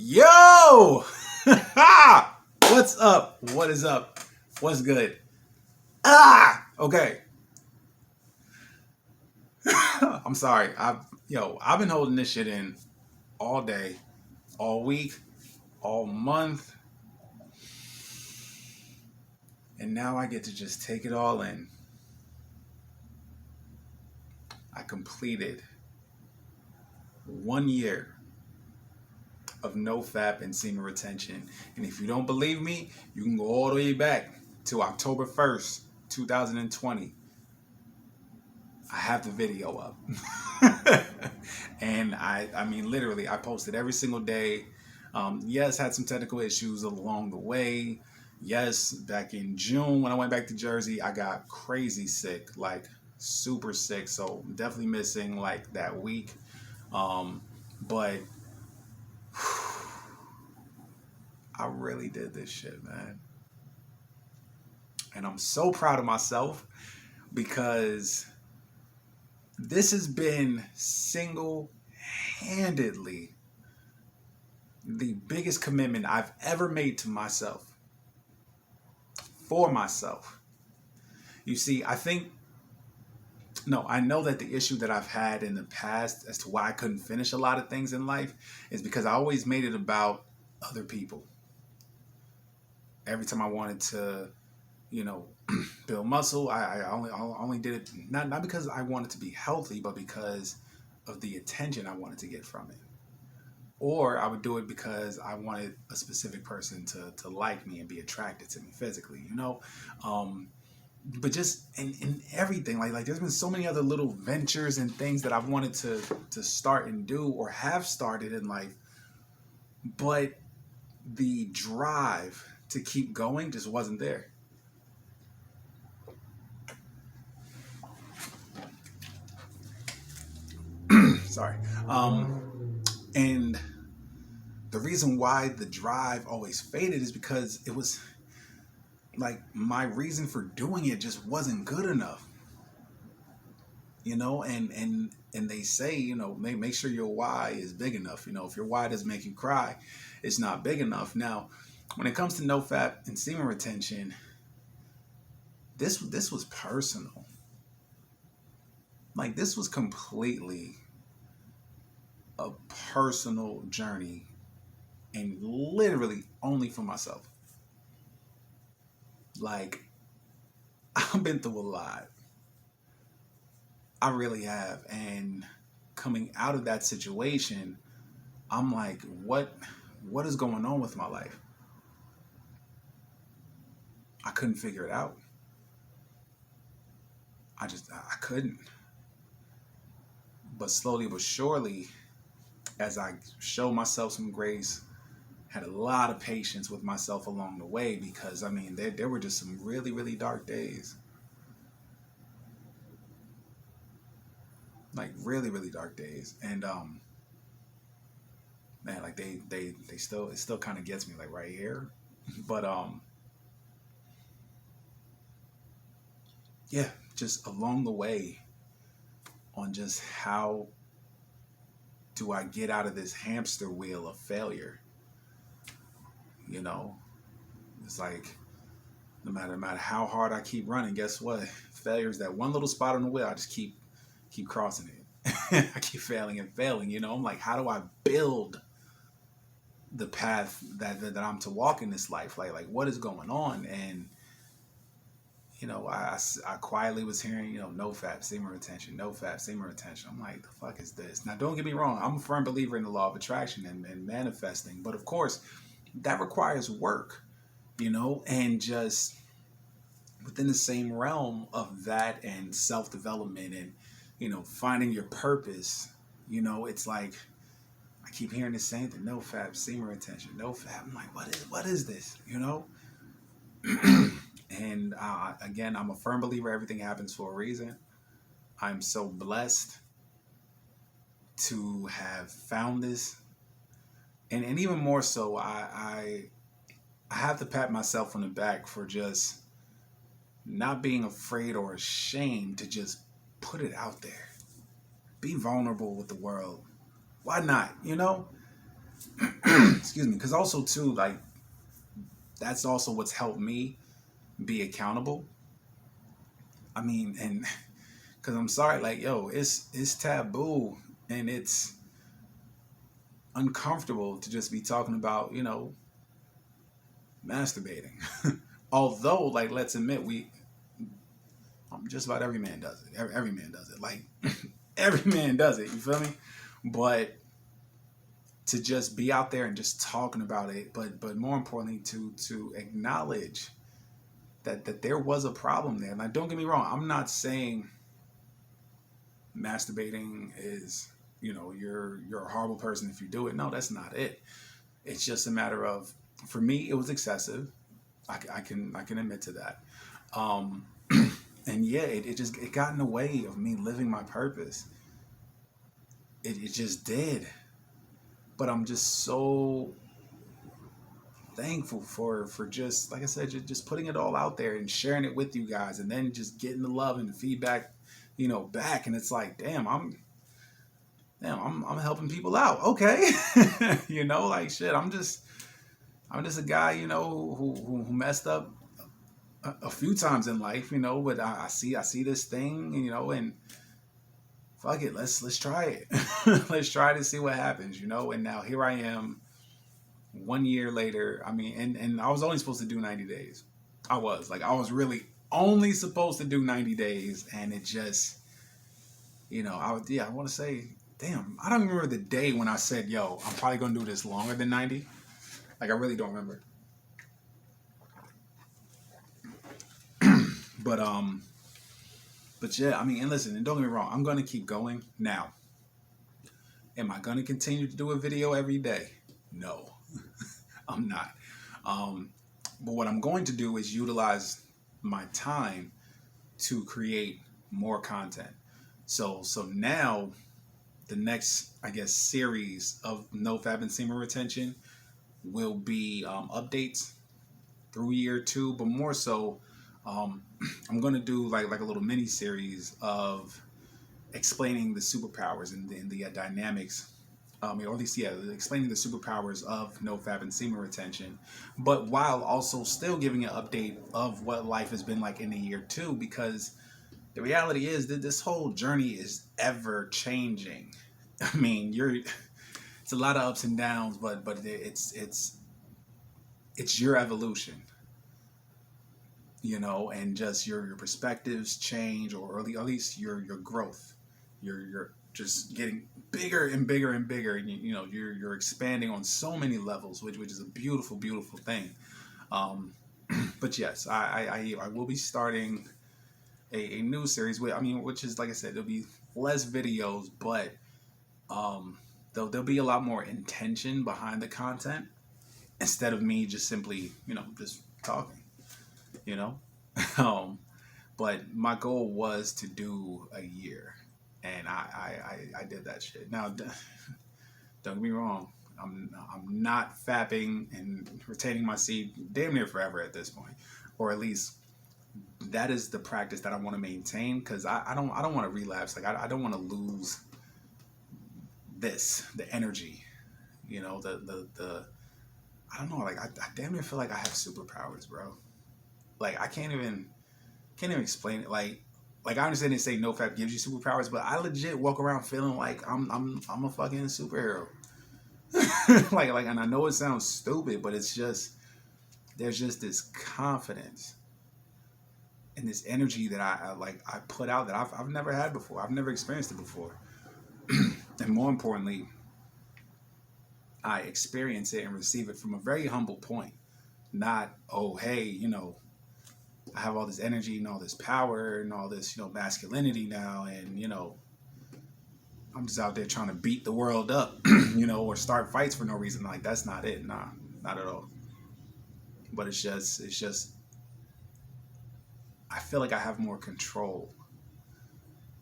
Yo! What's up? What is up? What's good? Okay. I'm sorry. I've been holding this shit in all day, all week, all month, and now I get to just take it all in. I completed 1 year of NoFap and semen retention. And if you don't believe me, you can go all the way back to October 1st, 2020. I have the video up. And I mean, literally, I posted every single day. Yes, had some technical issues along the way. Yes, back in June when I went back to Jersey, I got crazy sick, like super sick. So definitely missing like that week. But I really did this shit, man. And I'm so proud of myself because this has been single-handedly the biggest commitment I've ever made to myself, for myself. You see, I know that the issue that I've had in the past as to why I couldn't finish a lot of things in life is because I always made it about other people. Every time I wanted to, build muscle, I only did it not because I wanted to be healthy, but because of the attention I wanted to get from it. Or I would do it because I wanted a specific person to like me and be attracted to me physically, But just in everything, like there's been so many other little ventures and things that I've wanted to start and do or have started in life, but the drive to keep going just wasn't there. Sorry. And the reason why the drive always faded is because it was like my reason for doing it just wasn't good enough. And they say, make sure your why is big enough. If your why doesn't make you cry, it's not big enough. Now, when it comes to NoFap and semen retention, this was personal. Like, this was completely a personal journey and literally only for myself. Like, I've been through a lot. I really have. And coming out of that situation, I'm like, what is going on with my life? I couldn't figure it out. I couldn't. But slowly but surely, as I showed myself some grace, had a lot of patience with myself along the way, because I mean, there were just some really, really dark days. Like really, really dark days. And man, like it still kind of gets me, like right here. But yeah, just along the way on just how do I get out of this hamster wheel of failure? It's like no matter how hard I keep running, guess what? Failure is that one little spot on the wheel. I just keep crossing it. I keep failing and failing. I'm like, how do I build the path that I'm to walk in this life? Like what is going on? And I quietly was hearing, NoFap, semen retention, NoFap, semen retention. I'm like, the fuck is this? Now, don't get me wrong. I'm a firm believer in the law of attraction and manifesting. But of course, that requires work, and just within the same realm of that and self-development and, finding your purpose, it's like, I keep hearing the same thing, NoFap, semen retention, NoFap. I'm like, what is this, And again, I'm a firm believer everything happens for a reason. I'm so blessed to have found this. And even more so, I have to pat myself on the back for just not being afraid or ashamed to just put it out there. Be vulnerable with the world. Why not, Excuse excuse me, because also too, like, that's also what's helped me be accountable. I mean, and because I'm sorry, like, yo, it's taboo and it's uncomfortable to just be talking about, masturbating. Although, like, let's admit, just about every man does it. Every man does it. Like, every man does it. You feel me? But to just be out there and just talking about it, but more importantly, to acknowledge that there was a problem there. Like, don't get me wrong, I'm not saying masturbating is, you're a horrible person if you do it. No, that's not it. It's just a matter of, for me, it was excessive. I can admit to that. And yeah, it got in the way of me living my purpose. It just did. But I'm just so thankful for just, like I said, just putting it all out there and sharing it with you guys, and then just getting the love and the feedback, back. And it's like, damn, I'm helping people out. Okay. Like, shit, I'm just a guy, who messed up a few times in life, but I see this thing, and fuck it, let's try it. Let's try to see what happens, and now here I am 1 year later. I mean, and I was only supposed to do 90 days. I was really only supposed to do 90 days, and it just, I want to say, damn, I don't remember the day when I said, yo, I'm probably going to do this longer than 90. Like, I really don't remember. But yeah, I mean, and listen, and don't get me wrong, I'm going to keep going. Now, am I going to continue to do a video every day? No, I'm not. But what I'm going to do is utilize my time to create more content. So now the next, I guess, series of NoFap and semen retention will be updates through year 2, but more so, I'm going to do like a little mini series of explaining the superpowers and the dynamics, or at least, explaining the superpowers of NoFap and semen retention, but while also still giving an update of what life has been like in the year 2, because the reality is that this whole journey is ever changing. I mean, it's a lot of ups and downs, but it's your evolution. And just your perspectives change, or at least your growth. You're just getting bigger and bigger and bigger, and you're expanding on so many levels, which is a beautiful, beautiful thing. But yes, I will be starting a new series which is, like I said, there'll be less videos, but there'll be a lot more intention behind the content, instead of me just simply just talking. But my goal was to do a year, and I did that shit. Now, don't get me wrong, I'm not fapping and retaining my seed damn near forever at this point, or at least that is the practice that I want to maintain, because I don't want to relapse. Like, I don't want to lose the energy, the I don't know, like, I damn near feel like I have superpowers, bro. Like, I can't even explain it. Like I understand they say NoFap gives you superpowers, but I legit walk around feeling like I'm a fucking superhero. like, and I know it sounds stupid, but it's just, there's just this confidence and this energy that I put out that I've never had before. I've never experienced it before. And more importantly, I experience it and receive it from a very humble point. Not, oh, hey, I have all this energy and all this power and all this, masculinity now, and, I'm just out there trying to beat the world up, or start fights for no reason. Like, that's not it. Nah, not at all. But it's just, I feel like I have more control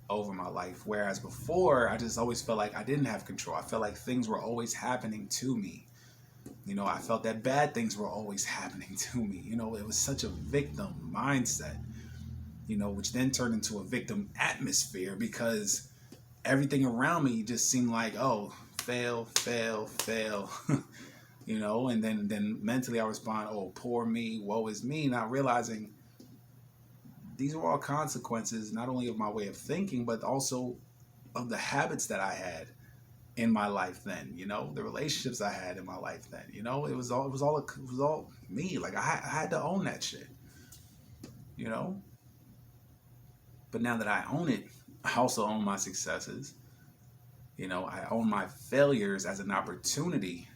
over my life. Whereas before, I just always felt like I didn't have control. I felt like things were always happening to me. I felt that bad things were always happening to me. It was such a victim mindset, which then turned into a victim atmosphere, because everything around me just seemed like, oh, fail, fail, fail. you know, and then mentally I respond, oh, poor me, woe is me, not realizing these are all consequences, not only of my way of thinking, but also of the habits that I had in my life then, you know, the relationships I had in my life then, you know, it was all me. Like I had to own that shit, you know. But now that I own it, I also own my successes. You know, I own my failures as an opportunity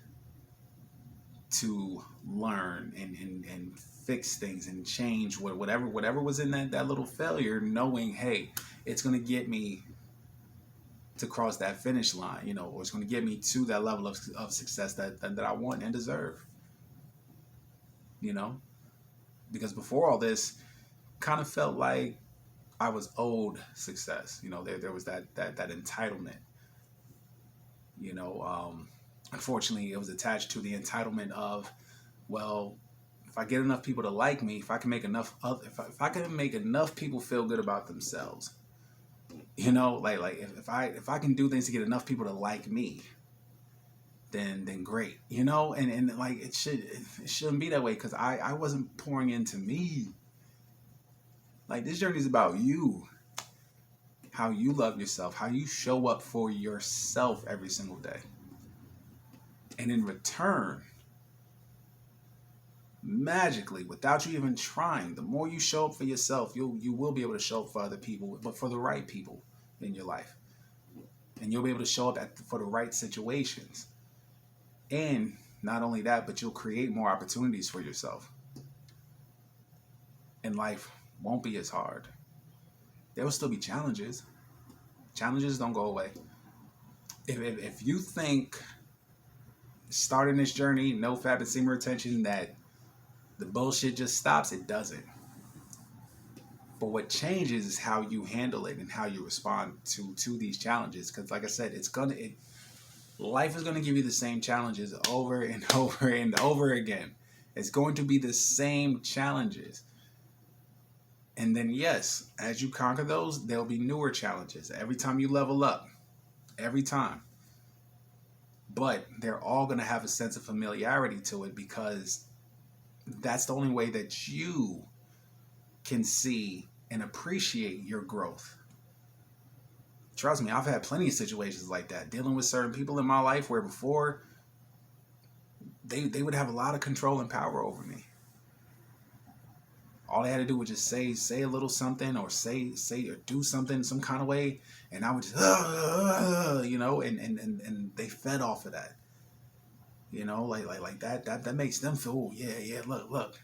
to learn and fix things and change whatever was in that little failure, knowing, hey, it's gonna get me to cross that finish line, you know, or it's gonna get me to that level of success that I want and deserve. You know? Because before all this, kind of felt like I was owed success. You know, there was that entitlement. You know, unfortunately, it was attached to the entitlement of, well, if I get enough people to like me, if I can make enough if I can make enough people feel good about themselves, you know, like if I can do things to get enough people to like me, then great, you know, and like it shouldn't be that way, because I wasn't pouring into me. Like, this journey is about you, how you love yourself, how you show up for yourself every single day. And in return, magically, without you even trying, the more you show up for yourself, you will be able to show up for other people, but for the right people in your life. And you'll be able to show up for the right situations. And not only that, but you'll create more opportunities for yourself. And life won't be as hard. There will still be challenges. Challenges don't go away. If you think starting this journey, no fap and semen retention, that the bullshit just stops, it doesn't. But what changes is how you handle it and how you respond to these challenges. Because like I said, life is gonna give you the same challenges over and over and over again. It's going to be the same challenges. And then yes, as you conquer those, there'll be newer challenges. Every time you level up. Every time. But they're all gonna have a sense of familiarity to it, because that's the only way that you can see and appreciate your growth. Trust me, I've had plenty of situations like that, dealing with certain people in my life where before they would have a lot of control and power over me. All they had to do was just say a little something, or say or do something some kind of way, and I would just you know, and they fed off of that. You know, like that makes them feel, oh, yeah, look.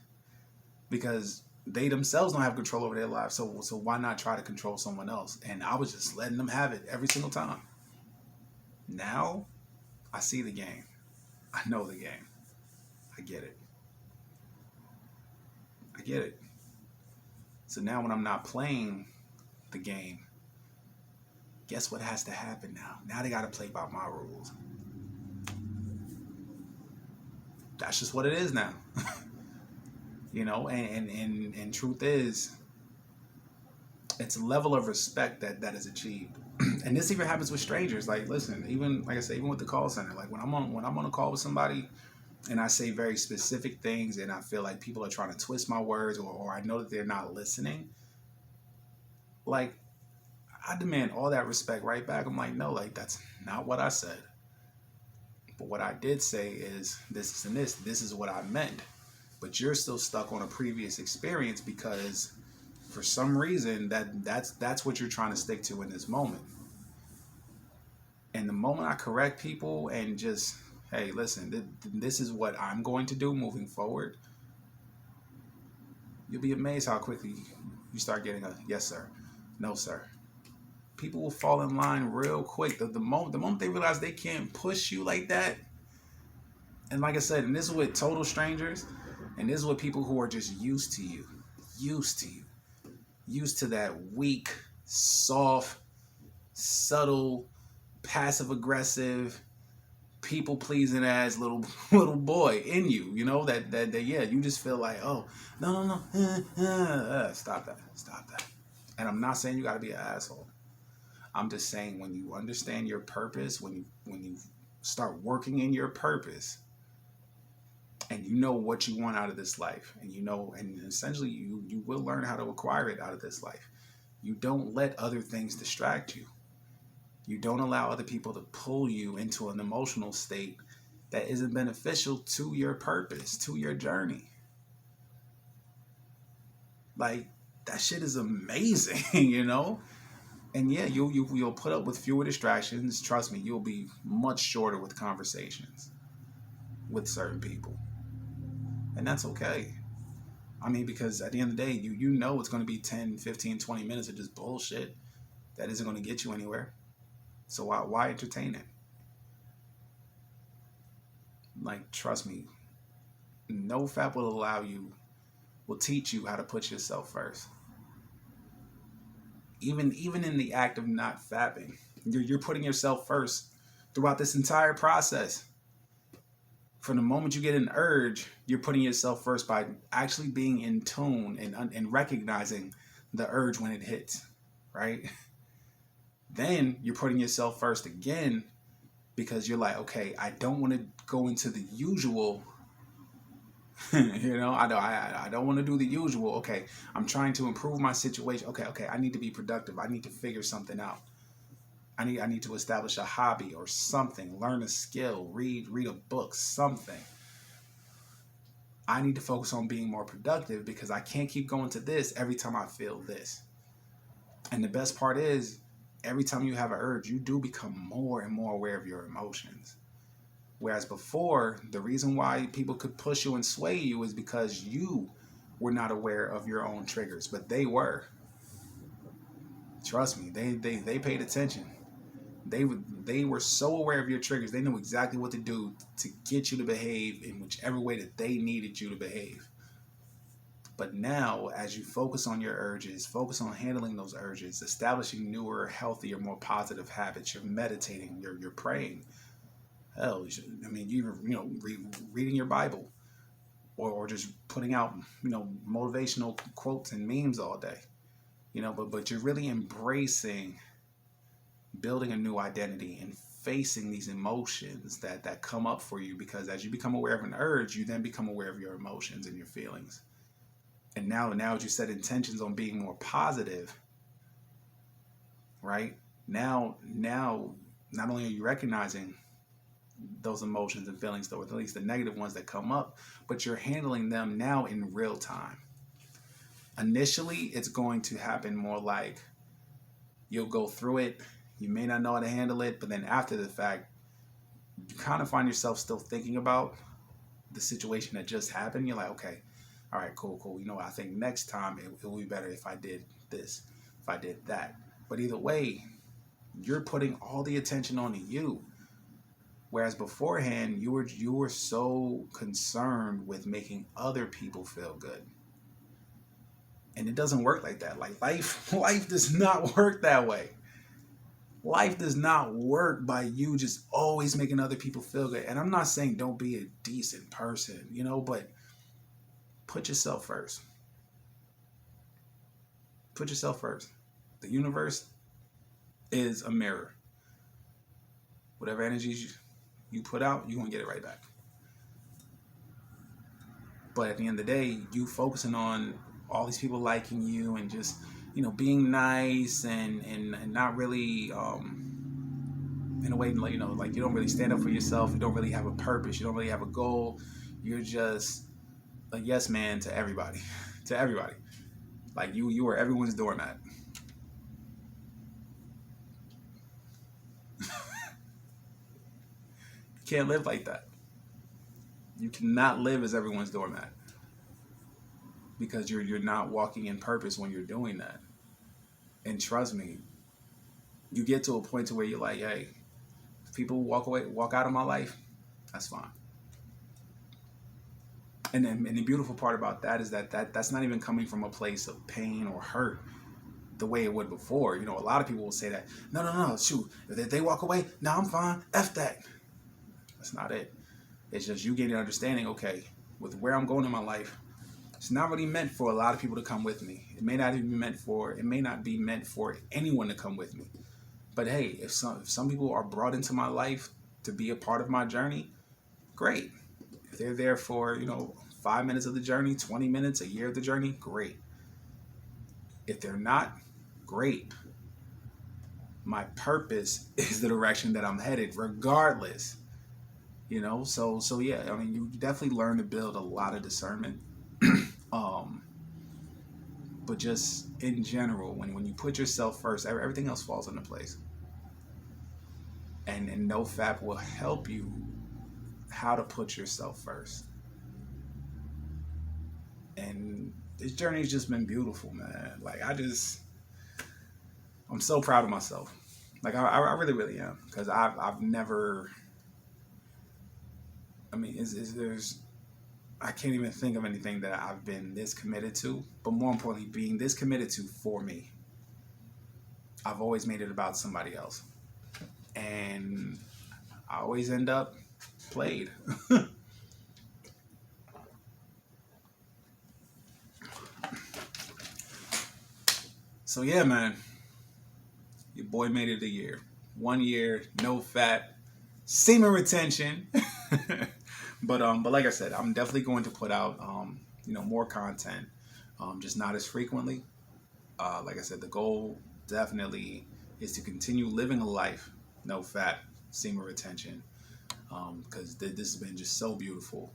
Because they themselves don't have control over their lives, so why not try to control someone else? And I was just letting them have it every single time. Now, I see the game. I know the game. I get it. So now when I'm not playing the game, guess what has to happen now? Now they got to play by my rules. That's just what it is now. You know, and truth is, it's a level of respect that is achieved. And this even happens with strangers. Like, listen, even like I say, even with the call center, like when I'm on a call with somebody and I say very specific things and I feel like people are trying to twist my words, or I know that they're not listening, like, I demand all that respect right back. I'm like, no, like, that's not what I said. But what I did say is this and this. This is what I meant. But you're still stuck on a previous experience because for some reason that's what you're trying to stick to in this moment. And the moment I correct people and just, hey, listen, this is what I'm going to do moving forward, you'll be amazed how quickly you start getting a yes, sir, no, sir. People will fall in line real quick. The moment they realize they can't push you like that, and like I said, and this is with total strangers, and this is with people who are just used to that weak, soft, subtle, passive aggressive, people pleasing ass little boy in you. You know that yeah, you just feel like, oh, no, stop that. And I'm not saying you got to be an asshole. I'm just saying, when you understand your purpose, when you start working in your purpose, and you know what you want out of this life, and you know, and essentially you will learn how to acquire it out of this life. You don't let other things distract you. You don't allow other people to pull you into an emotional state that isn't beneficial to your purpose, to your journey. Like, that shit is amazing, you know? And yeah, you'll put up with fewer distractions. Trust me, you'll be much shorter with conversations with certain people. And that's okay. I mean, because at the end of the day, you know it's going to be 10, 15, 20 minutes of just bullshit that isn't going to get you anywhere. So why entertain it? Like, trust me, NoFap will teach you how to put yourself first. Even in the act of not fapping, you're putting yourself first throughout this entire process. From the moment you get an urge, you're putting yourself first by actually being in tune and recognizing the urge when it hits, right? Then you're putting yourself first again because you're like, okay, I don't want to go into the usual. I don't want to do the usual. Okay, I'm trying to improve my situation. Okay, I need to be productive. I need to figure something out. I need to establish a hobby or something, learn a skill, read a book, something. I need to focus on being more productive because I can't keep going to this every time I feel this. And the best part is, every time you have an urge, you do become more and more aware of your emotions. Whereas before, the reason why people could push you and sway you is because you were not aware of your own triggers, but they were. Trust me, they paid attention. They were so aware of your triggers. They knew exactly what to do to get you to behave in whichever way that they needed you to behave. But now, as you focus on your urges, focus on handling those urges, establishing newer, healthier, more positive habits, you're meditating, you're praying. Hell, reading your Bible, or just putting out, motivational quotes and memes all day, but you're really embracing building a new identity and facing these emotions that come up for you, because as you become aware of an urge, you then become aware of your emotions and your feelings. And now as you set intentions on being more positive, right? Now, not only are you recognizing those emotions and feelings, though, at least the negative ones that come up, but you're handling them now in real time. Initially, it's going to happen more like you'll go through it. You may not know how to handle it, but then after the fact, you kind of find yourself still thinking about the situation that just happened. You're like, okay, all right, cool. I think next time it will be better if I did this, if I did that. But either way, you're putting all the attention on you. Whereas beforehand, you were so concerned with making other people feel good. And it doesn't work like that. Like, life does not work that way. Life does not work by you just always making other people feel good. And I'm not saying don't be a decent person, but put yourself first. Put yourself first. The universe is a mirror. Whatever energies you put out, you're going to get it right back. But at the end of the day, you focusing on all these people liking you and just, being nice and not really, in a way, like you don't really stand up for yourself. You don't really have a purpose. You don't really have a goal. You're just a yes man to everybody, to everybody. Like you are everyone's doormat. You can't live like that. You cannot live as everyone's doormat, because you're not walking in purpose when you're doing that. And trust me, you get to a point to where you're like, hey, if people walk out of my life, that's fine. And the beautiful part about that is that's not even coming from a place of pain or hurt the way it would before. A lot of people will say that, no, shoot, if they walk away, no, I'm fine, F that. That's not it. It's just you getting an understanding, okay, with where I'm going in my life, it's not really meant for a lot of people to come with me. It may not be meant for anyone to come with me. But hey, if some people are brought into my life to be a part of my journey, great. If they're there for, 5 minutes of the journey, 20 minutes, a year of the journey, great. If they're not, great. My purpose is the direction that I'm headed, regardless. So yeah, I mean, you definitely learn to build a lot of discernment. But just in general, when you put yourself first, everything else falls into place. And NoFap will help you how to put yourself first. And this journey has just been beautiful, man. Like, I'm so proud of myself. Like, I really, really am. Because I've never, I mean, I can't even think of anything that I've been this committed to. But more importantly, being this committed to for me. I've always made it about somebody else. And I always end up played. So yeah, man, your boy made it a year. 1 year, no fap, semen retention. but like I said, I'm definitely going to put out more content, just not as frequently. Like I said, the goal definitely is to continue living a life, no fap, semen retention, because this has been just so beautiful.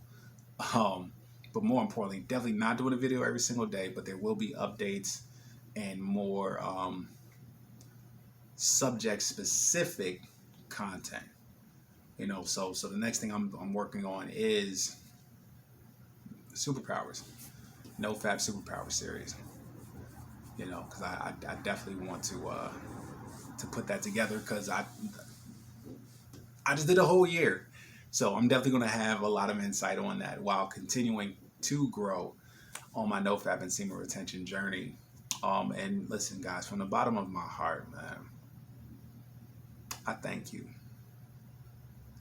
But more importantly, definitely not doing a video every single day, but there will be updates and more subject specific content. So the next thing I'm working on is superpowers, no fap superpower series. Because I definitely want to put that together, because I just did a whole year. So I'm definitely going to have a lot of insight on that while continuing to grow on my NoFap and semen retention journey. And listen, guys, from the bottom of my heart, man, I thank you.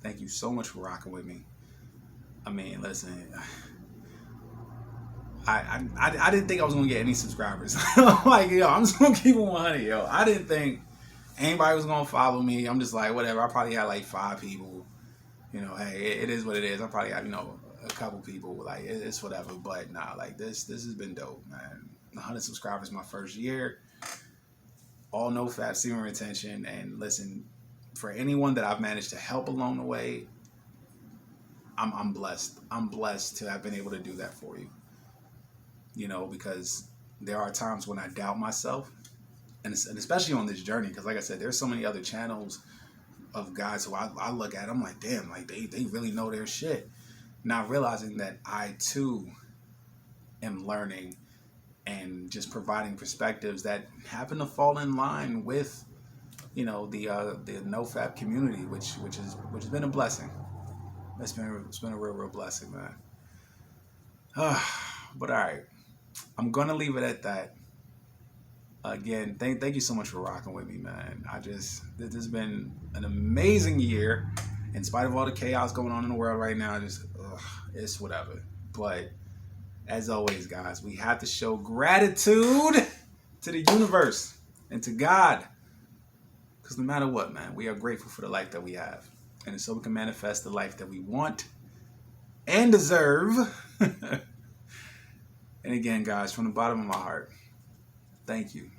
Thank you so much for rocking with me. I mean, listen, I didn't think I was going to get any subscribers. Like, I'm just going to keep it 100, yo. I didn't think anybody was going to follow me. I'm just like, whatever. I probably had like 5 people. Hey, it is what it is. I probably have, a couple people. Like, it's whatever. But nah, like this has been dope, man. 100 subscribers my first year. All no fap semen retention. And listen, for anyone that I've managed to help along the way, I'm blessed. I'm blessed to have been able to do that for you. Because there are times when I doubt myself, and especially on this journey, because like I said, there's so many other channels of guys who I look at, I'm like, damn, like they really know their shit. Not realizing that I too am learning and just providing perspectives that happen to fall in line with, the NoFap community, which has been a blessing. It's been a real blessing, man. But all right, I'm gonna leave it at that. Again, thank you so much for rocking with me, man. This has been an amazing year, in spite of all the chaos going on in the world right now. It's whatever. But as always, guys, we have to show gratitude to the universe and to God, because no matter what, man, we are grateful for the life that we have, and so we can manifest the life that we want and deserve. And again, guys, from the bottom of my heart, thank you.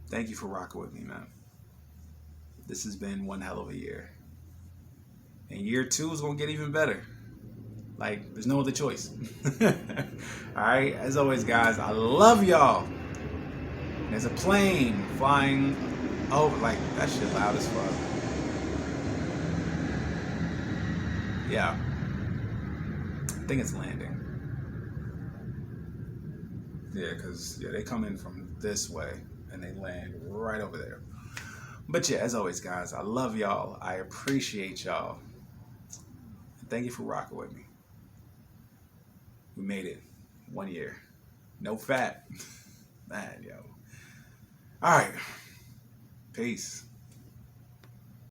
Thank you for rocking with me, man. This has been one hell of a year. And year 2 is going to get even better. Like, there's no other choice. All right? As always, guys, I love y'all. There's a plane flying over. Like, that shit loud as fuck. Yeah. I think it's landing. Yeah, because they come in from this way and they land right over there. But yeah, as always, guys, I love y'all. I appreciate y'all. Thank you for rocking with me. We made it 1 year. No fap. Man, yo. All right. Peace.